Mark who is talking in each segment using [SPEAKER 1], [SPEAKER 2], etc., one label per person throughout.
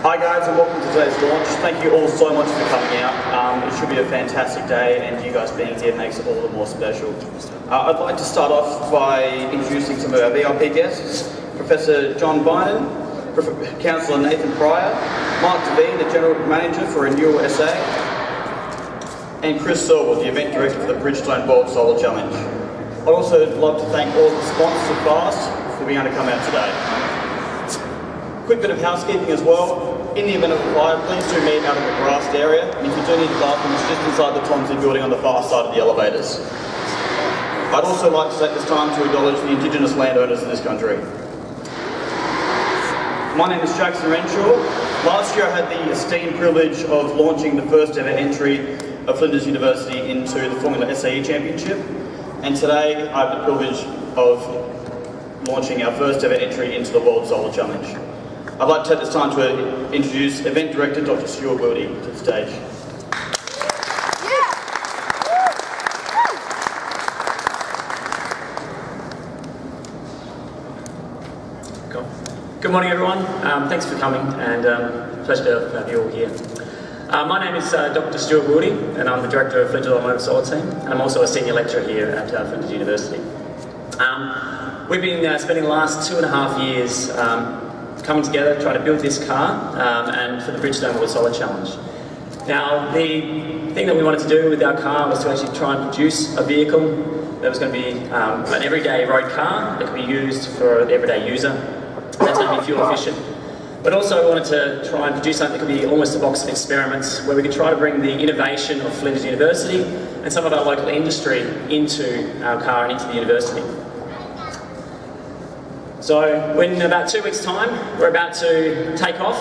[SPEAKER 1] Hi guys, and welcome to today's launch. Thank you all so much for coming out. It should be a fantastic day, and you guys being here makes it all the more special. I'd like to start off by introducing some of our VIP guests. Professor John Bynum, Councillor Nathan Pryor, Mark III, the General Manager for Renewal SA, and Chris Selwood, the Event Director for the Bridgestone World Solar Challenge. I'd also like to thank all the sponsors of FAST for being able to come out today. Quick bit of housekeeping as well. In the event of a fire, please do meet out in the grassed area, and if you do need the bathroom, it's just inside the Tomsey building on the far side of the elevators. I'd also like to take this time to acknowledge the Indigenous landowners in this country. My name is Jackson Renshaw. Last year I had the esteemed privilege of launching the first ever entry of Flinders University into the Formula SAE Championship, and today I have the privilege of launching our first ever entry into the World Solar Challenge. I'd like to take this time to introduce Event Director Dr. Stuart Wildy to the stage.
[SPEAKER 2] Cool. Good morning everyone, thanks for coming, and pleasure to have you all here. My name is Dr. Stuart Wildy, and I'm the Director of Flinders Automotive Solar Team, and I'm also a Senior Lecturer here at Flinders University. We've been spending the last 2.5 years coming together, trying to build this car, and for the Bridgestone World Solar Challenge. Now, the thing that we wanted to do with our car was to actually try and produce a vehicle that was going to be an everyday road car that could be used for the everyday user, that's going to be fuel efficient. But also we wanted to try and produce something that could be almost a box of experiments, where we could try to bring the innovation of Flinders University and some of our local industry into our car and into the university. So in about 2 weeks' time, we're about to take off,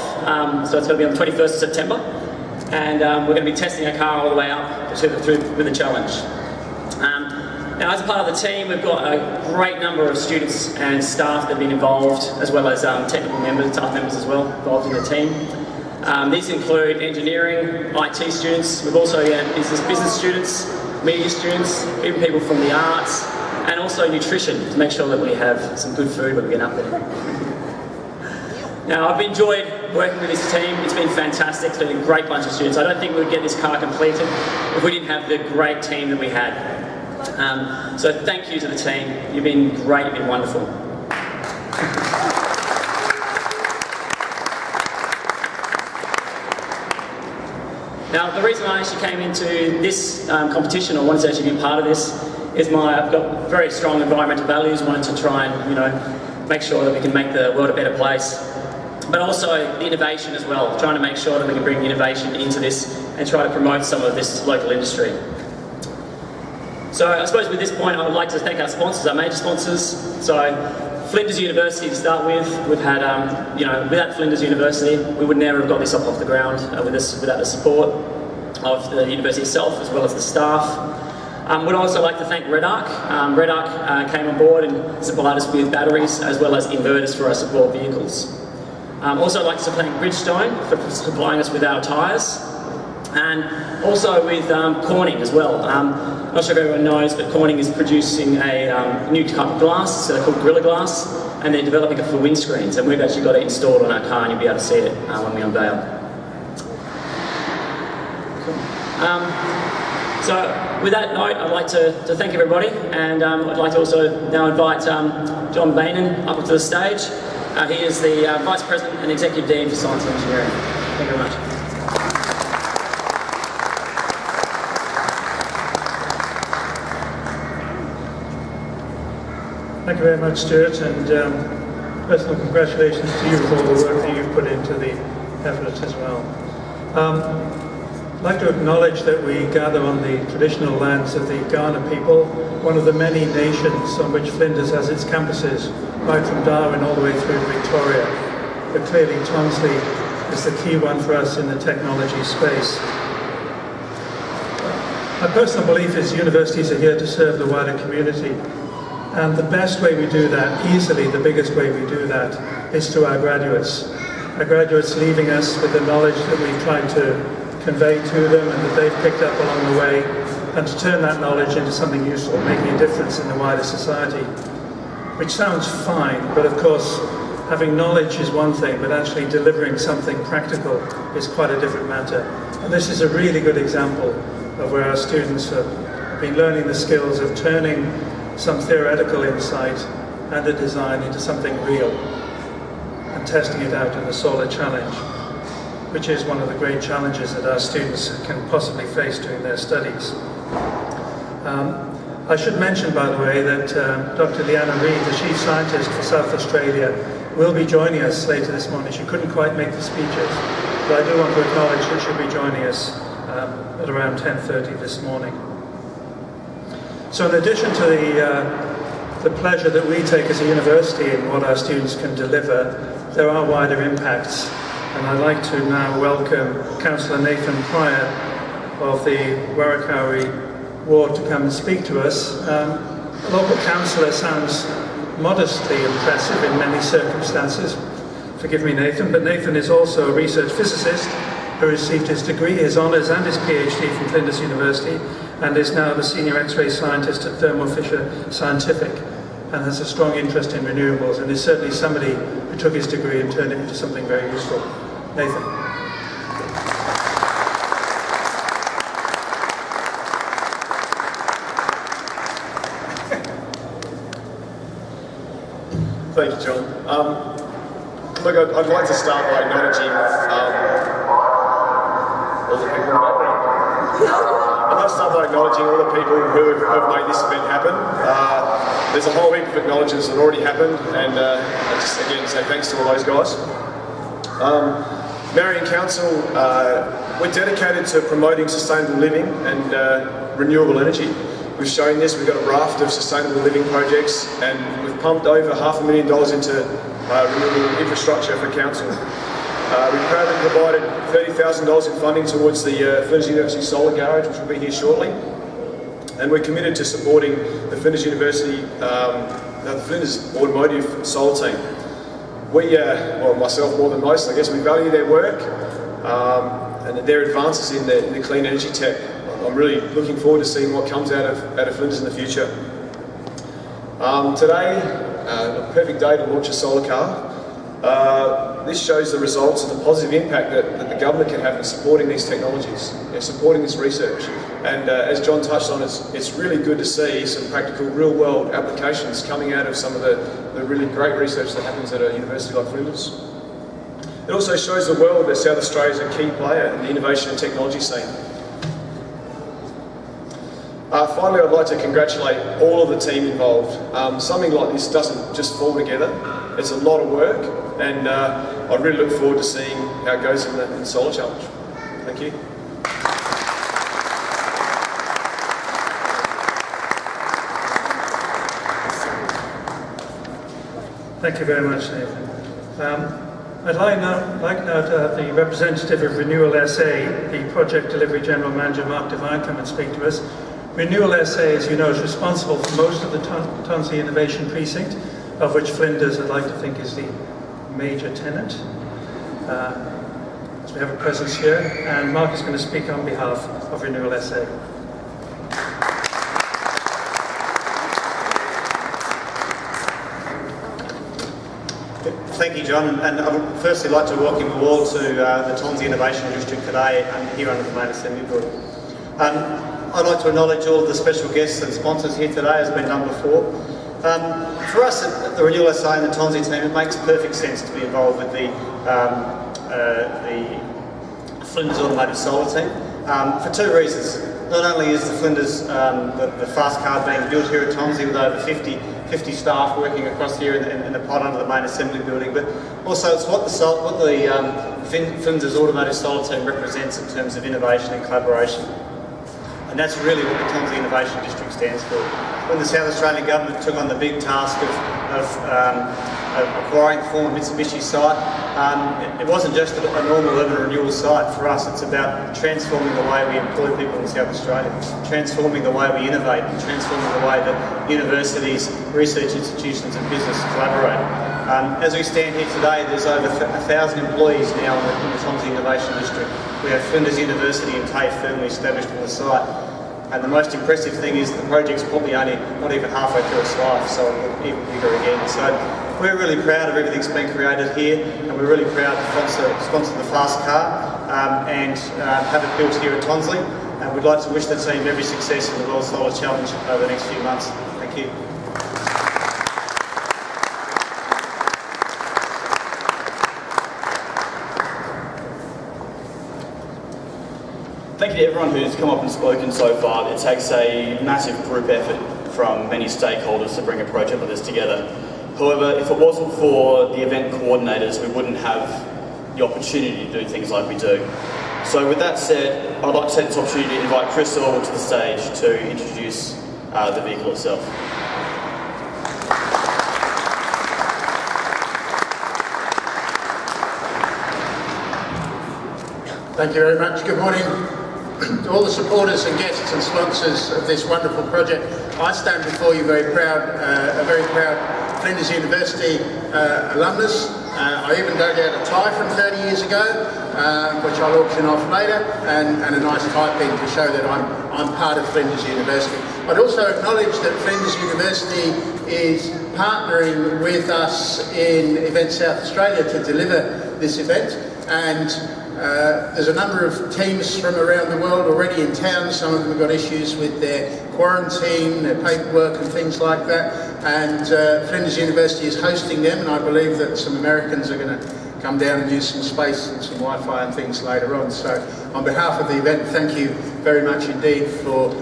[SPEAKER 2] so it's going to be on the 21st of September, and we're going to be testing our car all the way up through with the challenge. Now, as a part of the team, we've got a great number of students and staff that have been involved, as well as technical members, staff members as well, involved in the team. These include engineering, IT students, we've also got business students, media students, even people from the arts, and also nutrition, to make sure that we have some good food when we get up there. Now, I've enjoyed working with this team. It's been fantastic. It's been a great bunch of students. I don't think we'd get this car completed if we didn't have the great team that we had. So thank you to the team. You've been great, you've been wonderful. Now, the reason I actually came into this competition, or wanted to actually be part of this, is I've got very strong environmental values, wanted to try and, make sure that we can make the world a better place. But also the innovation as well, trying to make sure that we can bring innovation into this and try to promote some of this local industry. So I suppose with this point, I would like to thank our sponsors, our major sponsors. So Flinders University to start with, we've had, without Flinders University, we would never have got this off the ground without the support of the university itself, as well as the staff. We'd also like to thank Red Arc. Red Arc came on board and supplied us with batteries as well as inverters for our support vehicles. Also I'd like to thank Bridgestone for supplying us with our tyres, and also with Corning as well. Not sure if everyone knows, but Corning is producing a new type of glass, so they're called Gorilla Glass, and they're developing it for windscreens, and we've actually got it installed on our car, and you'll be able to see it when we unveil. So with that note, I'd like to thank everybody, and I'd like to also now invite John Bynum up to the stage. He is the Vice President and Executive Dean for Science and Engineering. Thank you very much.
[SPEAKER 3] Thank you very much, Stuart, and personal congratulations to you for all the work that you've put into the effort as well. I'd like to acknowledge that we gather on the traditional lands of the Kaurna people, one of the many nations on which Flinders has its campuses, right from Darwin all the way through to Victoria. But clearly Tonsley is the key one for us in the technology space. My personal belief is universities are here to serve the wider community. And the best way we do that, easily the biggest way we do that, is to our graduates. Our graduates leaving us with the knowledge that we've tried to convey to them and that they've picked up along the way, and to turn that knowledge into something useful, making a difference in the wider society. Which sounds fine, but of course, having knowledge is one thing, but actually delivering something practical is quite a different matter. And this is a really good example of where our students have been learning the skills of turning some theoretical insight and a design into something real and testing it out in the Solar Challenge, which is one of the great challenges that our students can possibly face during their studies. I should mention, by the way, that Dr. Leanna Reid, the Chief Scientist for South Australia, will be joining us later this morning. She couldn't quite make the speeches, but I do want to acknowledge that she'll be joining us at around 10:30 this morning. So in addition to the pleasure that we take as a university in what our students can deliver, there are wider impacts. And I'd like to now welcome Councillor Nathan Pryor of the Warrakawi ward to come and speak to us. A local councillor sounds modestly impressive in many circumstances. Forgive me, Nathan, but Nathan is also a research physicist who received his degree, his honours and his PhD from Flinders University, and is now the Senior X-ray Scientist at Thermo Fisher Scientific, and has a strong interest in renewables, and is certainly somebody who took his degree and turned it into something very useful. Nathan.
[SPEAKER 4] Thank you, John. Look, I'd like to start by acknowledging all the people. I'd like to start by acknowledging all the people who have made this event happen. There's a whole heap of acknowledgements that already happened, and I just again say thanks to all those guys. Marion Council, we're dedicated to promoting sustainable living and renewable energy. We've shown this, we've got a raft of sustainable living projects, and we've pumped over $500,000 into renewable infrastructure for council. We've proudly provided $30,000 in funding towards the Flinders University Solar Garage, which will be here shortly. And we're committed to supporting the Flinders University, the Flinders Automotive Solar team. We, well, myself more than most, I guess, we value their work and their advances in the clean energy tech. I'm really looking forward to seeing what comes out of Flinders in the future. Today, a perfect day to launch a solar car. This shows the results and the positive impact that the government can have in supporting these technologies, supporting this research. And as John touched on, it's really good to see some practical, real-world applications coming out of some of the really great research that happens at a university like Flinders. It also shows the world that South Australia is a key player in the innovation and technology scene. Finally, I'd like to congratulate all of the team involved. Something like this doesn't just fall together. It's a lot of work, and I really look forward to seeing how it goes in the Solar Challenge. Thank you.
[SPEAKER 3] Thank you very much, Nathan. I'd like now to have the representative of Renewal SA, the Project Delivery General Manager, Mark III, come and speak to us. Renewal SA, as you know, is responsible for most of the Tonsley Innovation Precinct, of which Flinders, I'd like to think, is the major tenant. So we have a presence here, and Mark is going to speak on behalf of Renewal SA.
[SPEAKER 5] Thank you, John, and I would firstly like to welcome you all to the Tonsley Innovation District today here under the main assembly building. I'd like to acknowledge all of the special guests and sponsors here today, as has been done before. For us at the Renewal SA and the Tonsley team, it makes perfect sense to be involved with the Flinders Automotive Solar team for two reasons. Not only is the Flinders, the fast car being built here at Tonsley with over 50 staff working across here in the pod under the main assembly building, but also it's what the Flinders Automotive Solar team represents in terms of innovation and collaboration. And that's really what the Tonsley Innovation District stands for. When the South Australian Government took on the big task of acquiring the former Mitsubishi site, it wasn't just a normal urban renewal site. For us, it's about transforming the way we employ people in South Australia, transforming the way we innovate, and transforming the way that universities, research institutions and business collaborate. As we stand here today, there's over 1,000 employees now in the Tonsley Innovation District. We have Flinders University and TAFE firmly established on the site. And the most impressive thing is the project's probably only not even halfway through its life, so it'll be even bigger again. So we're really proud of everything that's been created here, and we're really proud to sponsor the fast car and have it built here at Tonsley. And we'd like to wish the team every success in the World Solar Challenge over the next few months. Thank you.
[SPEAKER 1] Thank you to everyone who's come up and spoken so far. It takes a massive group effort from many stakeholders to bring a project like this together. However, if it wasn't for the event coordinators, we wouldn't have the opportunity to do things like we do. So with that said, I'd like to take this opportunity to invite Chris Orwell to the stage to introduce the vehicle itself.
[SPEAKER 6] Thank you very much. Good morning to all the supporters and guests and sponsors of this wonderful project. I stand before you very proud, a very proud Flinders University alumnus. I even dug out a tie from 30 years ago, which I'll auction off later, and a nice tie pin to show that I'm part of Flinders University. I'd also acknowledge that Flinders University is partnering with us in Event South Australia to deliver this event, and there's a number of teams from around the world already in town. Some of them have got issues with their quarantine, their paperwork and things like that, and Flinders University is hosting them, and I believe that some Americans are going to come down and use some space and some Wi-Fi and things later on. So on behalf of the event, thank you very much indeed for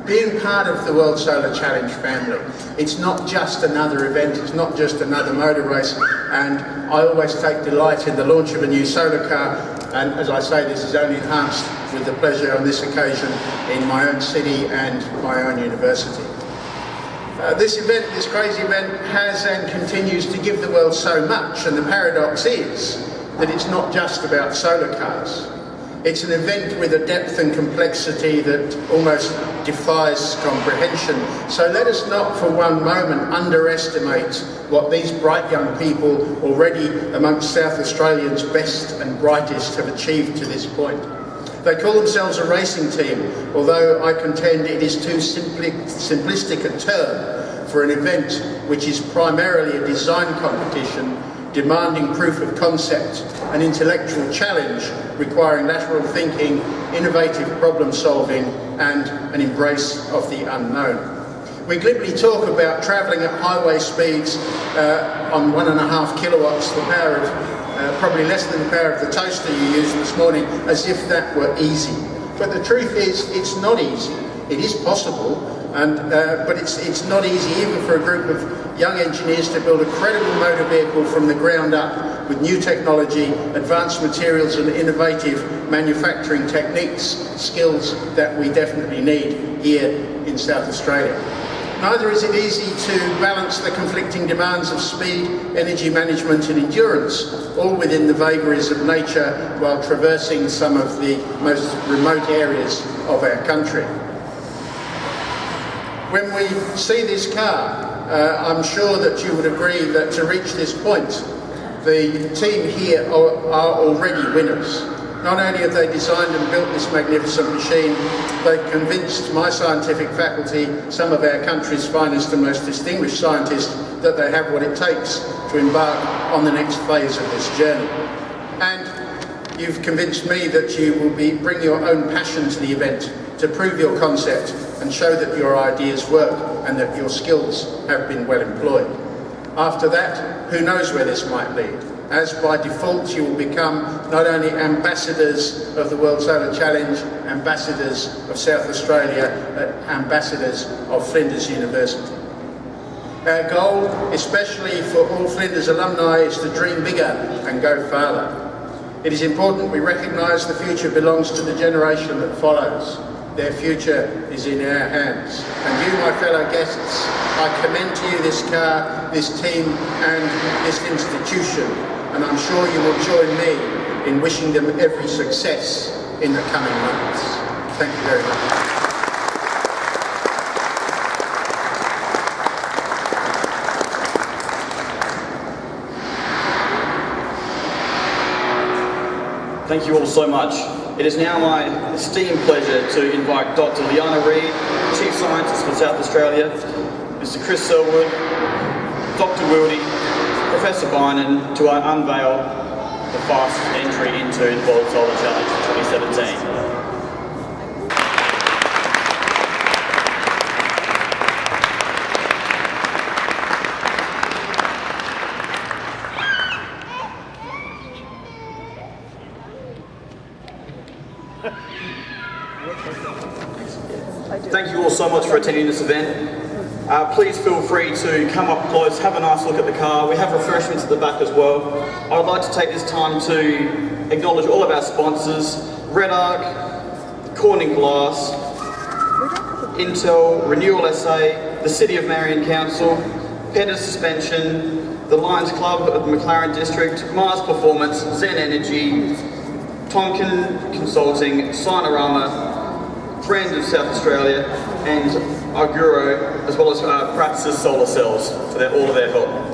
[SPEAKER 6] being part of the World Solar Challenge family. It's not just another event, it's not just another motor race, and I always take delight in the launch of a new solar car, and as I say, this is only enhanced with the pleasure on this occasion in my own city and my own university. This event, this crazy event, has and continues to give the world so much, and the paradox is that it's not just about solar cars. It's an event with a depth and complexity that almost defies comprehension. So let us not for one moment underestimate what these bright young people, already amongst South Australians' best and brightest, have achieved to this point. They call themselves a racing team, although I contend it is too simplistic a term for an event which is primarily a design competition demanding proof of concept, an intellectual challenge requiring lateral thinking, innovative problem solving, and an embrace of the unknown. We glibly talk about travelling at highway speeds on 1.5 kilowatts, the power of probably less than the power of the toaster you used this morning, as if that were easy. But the truth is, it's not easy. It is possible, but it's not easy even for a group of young engineers to build a credible motor vehicle from the ground up with new technology, advanced materials and innovative manufacturing techniques, skills that we definitely need here in South Australia. Neither is it easy to balance the conflicting demands of speed, energy management and endurance, all within the vagaries of nature while traversing some of the most remote areas of our country. When we see this car, I'm sure that you would agree that to reach this point, the team here are already winners. Not only have they designed and built this magnificent machine, they've convinced my scientific faculty, some of our country's finest and most distinguished scientists, that they have what it takes to embark on the next phase of this journey. And you've convinced me that you will bring your own passion to the event, to prove your concept and show that your ideas work and that your skills have been well employed. After that, who knows where this might lead, as by default you will become not only ambassadors of the World Solar Challenge, ambassadors of South Australia, but ambassadors of Flinders University. Our goal, especially for all Flinders alumni, is to dream bigger and go farther. It is important we recognise the future belongs to the generation that follows. Their future is in our hands. And you, my fellow guests, I commend to you this car, this team and this institution, and I'm sure you will join me in wishing them every success in the coming months. Thank you very much.
[SPEAKER 1] Thank you all so much. It is now my esteemed pleasure to invite Dr. Liana Reid, Chief Scientist for South Australia, Mr. Chris Selwood, Dr. Wildy, Professor Bynan to unveil the fast entry into the World Solar Challenge 2017. Thank you all so much for attending this event. Please feel free to come up close, have a nice look at the car. We have refreshments at the back as well. I would like to take this time to acknowledge all of our sponsors: Red Arc, Corning Glass, Intel, Renewal SA, the City of Marion Council, Pettis Suspension, the Lions Club of the McLaren District, Mars Performance, Zen Energy, Tonkin Consulting, Sinorama, Friends of South Australia, and Arguro, as well as Praxis Solar Cells for all of their help.